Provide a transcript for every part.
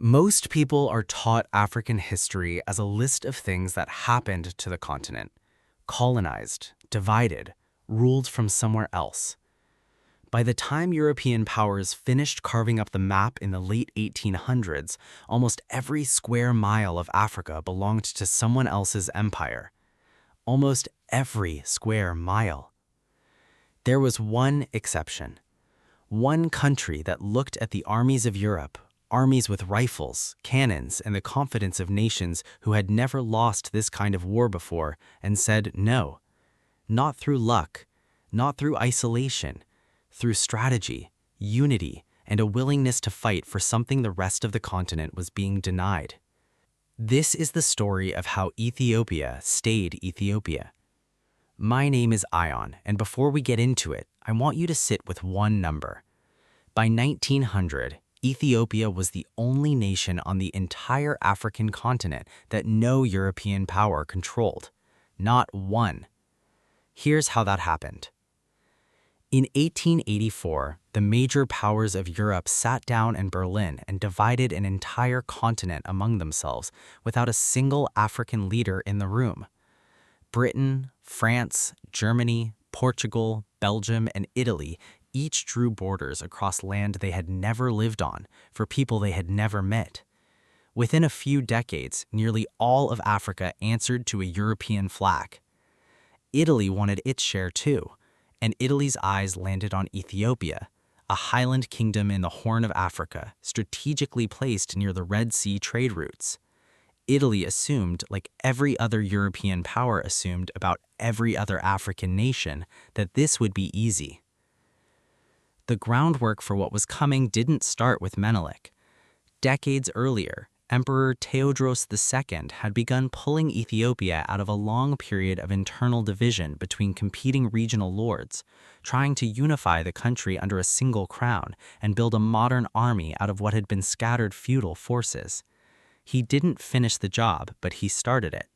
Most people are taught African history as a list of things that happened to the continent, colonized, divided, ruled from somewhere else. By the time European powers finished carving up the map in the late 1800s, almost every square mile of Africa belonged to someone else's empire. Almost every square mile. There was one exception. One country that looked at the armies of Europe, armies with rifles, cannons, and the confidence of nations who had never lost this kind of war before, and said no. Not through luck, not through isolation, through strategy, unity, and a willingness to fight for something the rest of the continent was being denied. This is the story of how Ethiopia stayed Ethiopia. My name is Ion, and before we get into it, I want you to sit with one number. By 1900, Ethiopia was the only nation on the entire African continent that no European power controlled. Not one. Here's how that happened. In 1884, the major powers of Europe sat down in Berlin and divided an entire continent among themselves without a single African leader in the room. Britain, France, Germany, Portugal, Belgium, and Italy each drew borders across land they had never lived on for people they had never met. Within a few decades, nearly all of Africa answered to a European flag. Italy wanted its share too, and Italy's eyes landed on Ethiopia, a highland kingdom in the Horn of Africa, strategically placed near the Red Sea trade routes. Italy assumed, like every other European power assumed about every other African nation, that this would be easy. The groundwork for what was coming didn't start with Menelik. Decades earlier, Emperor Theodros II had begun pulling Ethiopia out of a long period of internal division between competing regional lords, trying to unify the country under a single crown and build a modern army out of what had been scattered feudal forces. He didn't finish the job, but he started it.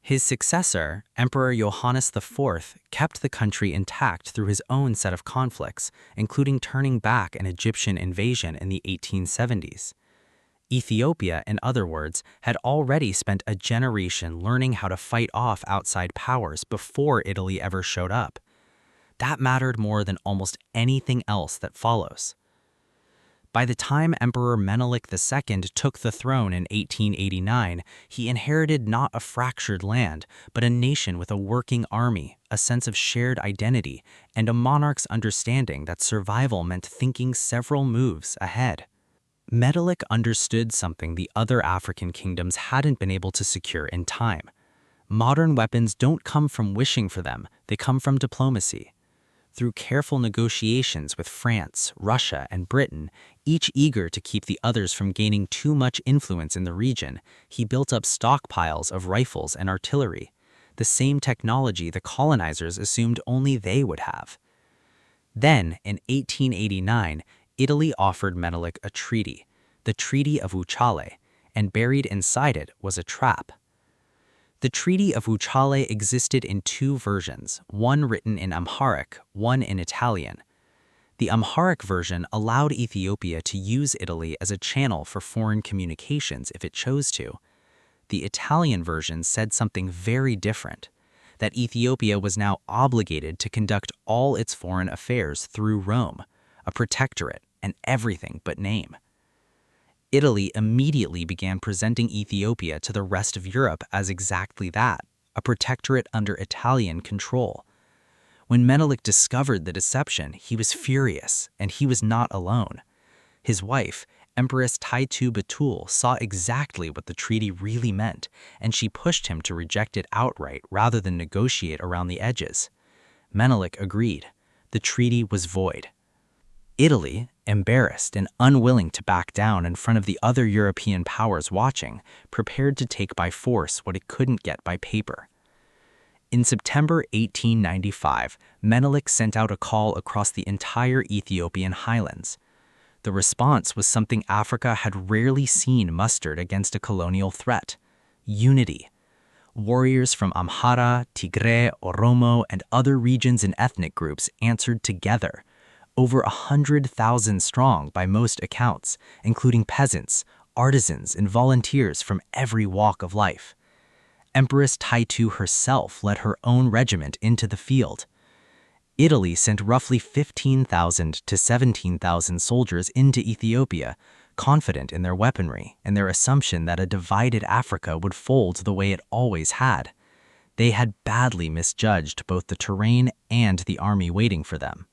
His successor, Emperor Johannes IV, kept the country intact through his own set of conflicts, including turning back an Egyptian invasion in the 1870s. Ethiopia, in other words, had already spent a generation learning how to fight off outside powers before Italy ever showed up. That mattered more than almost anything else that follows. By the time Emperor Menelik II took the throne in 1889, he inherited not a fractured land, but a nation with a working army, a sense of shared identity, and a monarch's understanding that survival meant thinking several moves ahead. Menelik understood something the other African kingdoms hadn't been able to secure in time. Modern weapons don't come from wishing for them, they come from diplomacy. Through careful negotiations with France, Russia, and Britain, each eager to keep the others from gaining too much influence in the region, he built up stockpiles of rifles and artillery, the same technology the colonizers assumed only they would have. Then, in 1889, Italy offered Menelik a treaty, the Treaty of Uchale, and buried inside it was a trap. The Treaty of Uchale existed in two versions, one written in Amharic, one in Italian. The Amharic version allowed Ethiopia to use Italy as a channel for foreign communications if it chose to. The Italian version said something very different, that Ethiopia was now obligated to conduct all its foreign affairs through Rome, a protectorate, and everything but name. Italy immediately began presenting Ethiopia to the rest of Europe as exactly that, a protectorate under Italian control. When Menelik discovered the deception, he was furious, and he was not alone. His wife, Empress Taitu Batul, saw exactly what the treaty really meant, and she pushed him to reject it outright rather than negotiate around the edges. Menelik agreed. The treaty was void. Italy, embarrassed and unwilling to back down in front of the other European powers watching, prepared to take by force what it couldn't get by paper. In September 1895, Menelik sent out a call across the entire Ethiopian highlands. The response was something Africa had rarely seen mustered against a colonial threat: unity. Warriors from Amhara, Tigray, Oromo, and other regions and ethnic groups answered together. Over 100,000 strong by most accounts, including peasants, artisans and volunteers from every walk of life. Empress Tai herself led her own regiment into the field. Italy sent roughly 15,000 to 17,000 soldiers into Ethiopia, confident in their weaponry and their assumption that a divided Africa would fold the way it always had. They had badly misjudged both the terrain and the army waiting for them.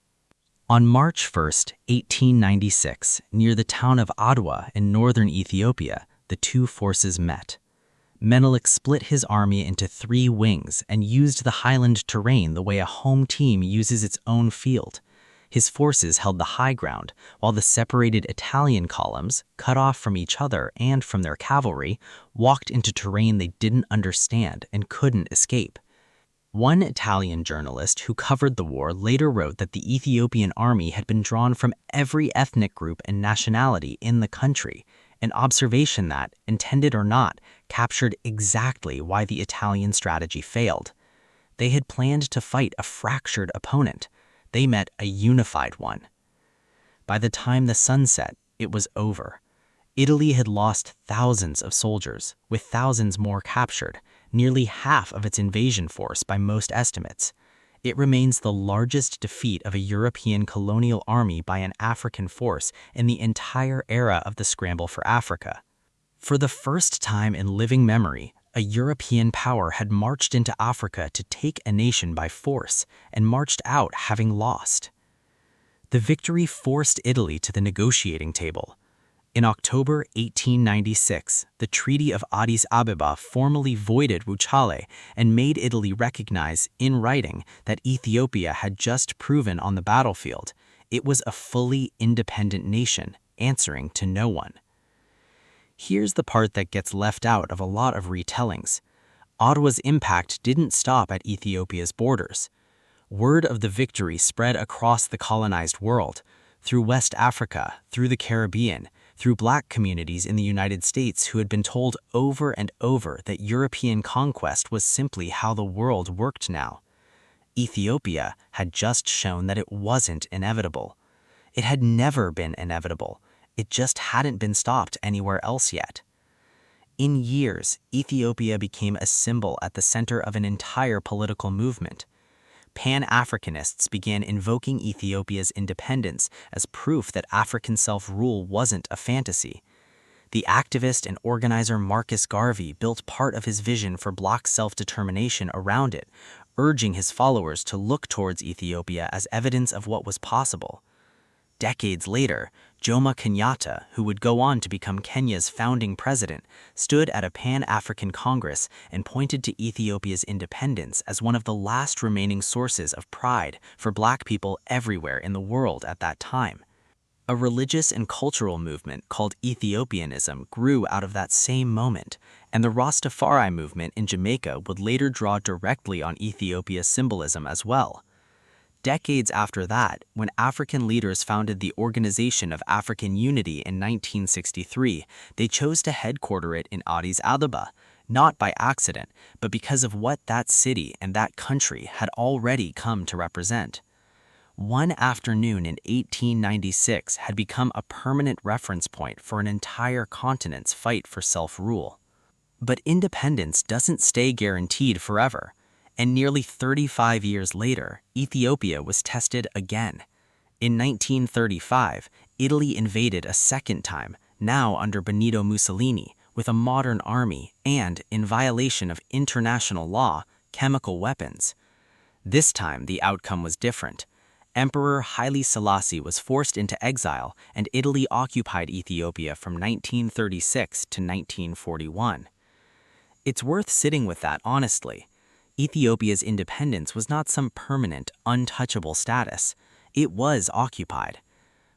On March 1, 1896, near the town of Adwa in northern Ethiopia, the two forces met. Menelik split his army into 3 wings and used the highland terrain the way a home team uses its own field. His forces held the high ground, while the separated Italian columns, cut off from each other and from their cavalry, walked into terrain they didn't understand and couldn't escape. One Italian journalist who covered the war later wrote that the Ethiopian army had been drawn from every ethnic group and nationality in the country, an observation that, intended or not, captured exactly why the Italian strategy failed. They had planned to fight a fractured opponent. They met a unified one. By the time the sun set, it was over. Italy had lost thousands of soldiers, with thousands more captured, nearly half of its invasion force by most estimates. It remains the largest defeat of a European colonial army by an African force in the entire era of the Scramble for Africa. For the first time in living memory, a European power had marched into Africa to take a nation by force and marched out having lost. The victory forced Italy to the negotiating table. In October 1896, the Treaty of Addis Ababa formally voided Wuchale and made Italy recognize, in writing, that Ethiopia had just proven on the battlefield it was a fully independent nation, answering to no one. Here's the part that gets left out of a lot of retellings. Adwa's impact didn't stop at Ethiopia's borders. Word of the victory spread across the colonized world, through West Africa, through the Caribbean, through Black communities in the United States who had been told over and over that European conquest was simply how the world worked now. Ethiopia had just shown that it wasn't inevitable. It had never been inevitable. It just hadn't been stopped anywhere else yet. In years, Ethiopia became a symbol at the center of an entire political movement. Pan-Africanists began invoking Ethiopia's independence as proof that African self-rule wasn't a fantasy. The activist and organizer Marcus Garvey built part of his vision for Black self-determination around it, urging his followers to look towards Ethiopia as evidence of what was possible. Decades later, Jomo Kenyatta, who would go on to become Kenya's founding president, stood at a Pan-African Congress and pointed to Ethiopia's independence as one of the last remaining sources of pride for Black people everywhere in the world at that time. A religious and cultural movement called Ethiopianism grew out of that same moment, and the Rastafari movement in Jamaica would later draw directly on Ethiopia's symbolism as well. Decades after that, when African leaders founded the Organization of African Unity in 1963, they chose to headquarter it in Addis Ababa, not by accident, but because of what that city and that country had already come to represent. One afternoon in 1896 had become a permanent reference point for an entire continent's fight for self-rule. But independence doesn't stay guaranteed forever. And nearly 35 years later, Ethiopia was tested again. In 1935, Italy invaded a second time, now under Benito Mussolini, with a modern army and, in violation of international law, chemical weapons. This time, the outcome was different. Emperor Haile Selassie was forced into exile, and Italy occupied Ethiopia from 1936 to 1941. It's worth sitting with that honestly. Ethiopia's independence was not some permanent, untouchable status. It was occupied.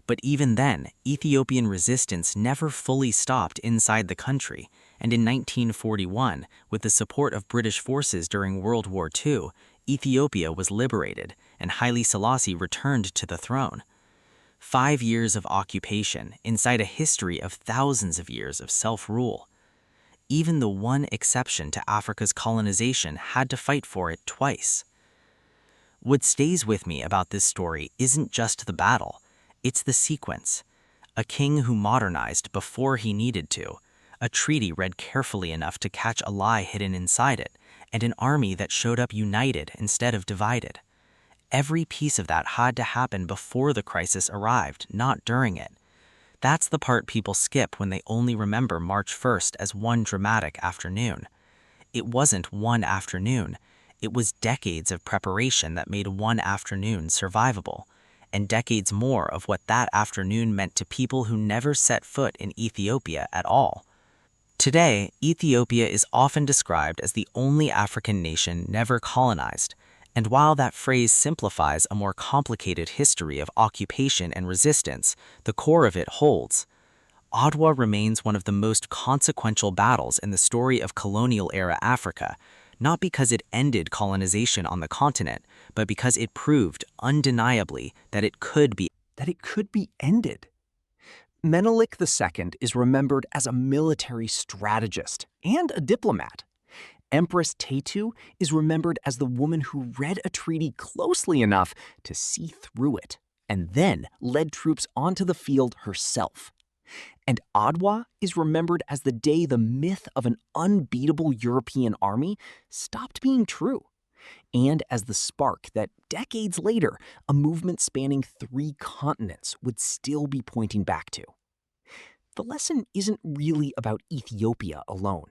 But even then, Ethiopian resistance never fully stopped inside the country, and in 1941, with the support of British forces during World War II, Ethiopia was liberated, and Haile Selassie returned to the throne. 5 years of occupation inside a history of thousands of years of self-rule. Even the one exception to Africa's colonization had to fight for it twice. What stays with me about this story isn't just the battle, it's the sequence. a king who modernized before he needed to, a treaty read carefully enough to catch a lie hidden inside it, and an army that showed up united instead of divided. Every piece of that had to happen before the crisis arrived, not during it. That's the part people skip when they only remember March 1st as one dramatic afternoon. It wasn't one afternoon. It was decades of preparation that made one afternoon survivable, and decades more of what that afternoon meant to people who never set foot in Ethiopia at all. Today, Ethiopia is often described as the only African nation never colonized, and while that phrase simplifies a more complicated history of occupation and resistance, the core of it holds. Adwa remains one of the most consequential battles in the story of colonial-era Africa, not because it ended colonization on the continent, but because it proved undeniably that it could be ended. Menelik II is remembered as a military strategist and a diplomat. Empress Tetu is remembered as the woman who read a treaty closely enough to see through it, and then led troops onto the field herself. And Adwa is remembered as the day the myth of an unbeatable European army stopped being true, and as the spark that decades later, a movement spanning 3 continents would still be pointing back to. The lesson isn't really about Ethiopia alone.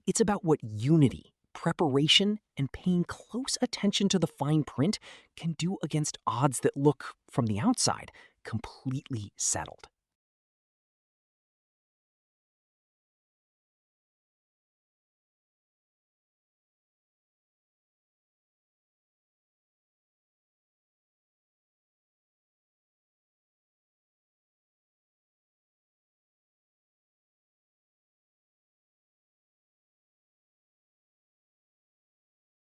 It's about what unity, preparation, and paying close attention to the fine print can do against odds that look, from the outside, completely settled.